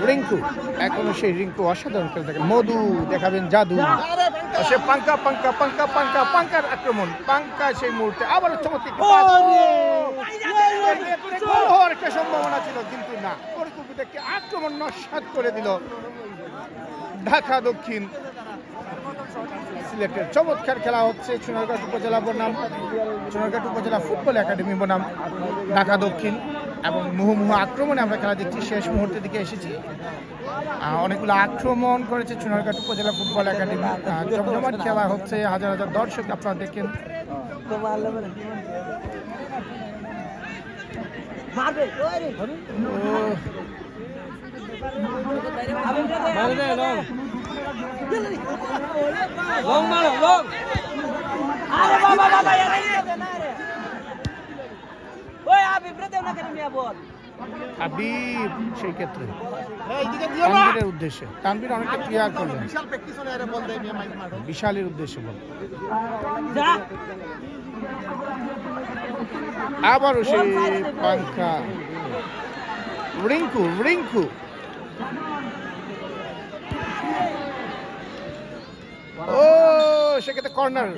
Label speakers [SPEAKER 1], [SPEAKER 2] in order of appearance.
[SPEAKER 1] রিঙ্কু এখনো সেই রিঙ্কু অসাধারণ খেলে থাকেন। মধু দেখাবেন জাদু, সে পাঙ্কা পাঙ্কা পাঙ্কা পাঙ্কা পাঙ্কার আক্রমণ, পাঙ্কা সেই মুহূর্তে আবার চমৎকার হওয়ার একটা সম্ভাবনা ছিল, কিন্তু না, পরিকল্পিত একটি আক্রমণ নস্যাৎ করে দিল ঢাকা দক্ষিণ সিলেটের। চমৎকার খেলা হচ্ছে সোনারঘাট উপজেলা বনাম সোনারঘাট উপজেলা ফুটবল একাডেমি বনাম ঢাকা দক্ষিণ, এবং মুহুমুহু আক্রমণে আমরা খেলা দেখছি। শেষ মুহূর্তের দিকে এসেছি, অনেকগুলো আক্রমণ করেছে সোনারঘাট উপজেলা ফুটবল একাডেমি। জমজমাট খেলা হচ্ছে, হাজার হাজার দর্শক আপনারা দেখেন। হাবিব সেই ক্ষেত্রে তানভীরের উদ্দেশ্যে, তানভীর অনেকটা ক্লিয়ার করলেন বিশালের উদ্দেশ্যে বল, আবারও সেই পাঙ্খা রিঙ্কু রিঙ্কু ও সেক্ষেত্রে কর্নার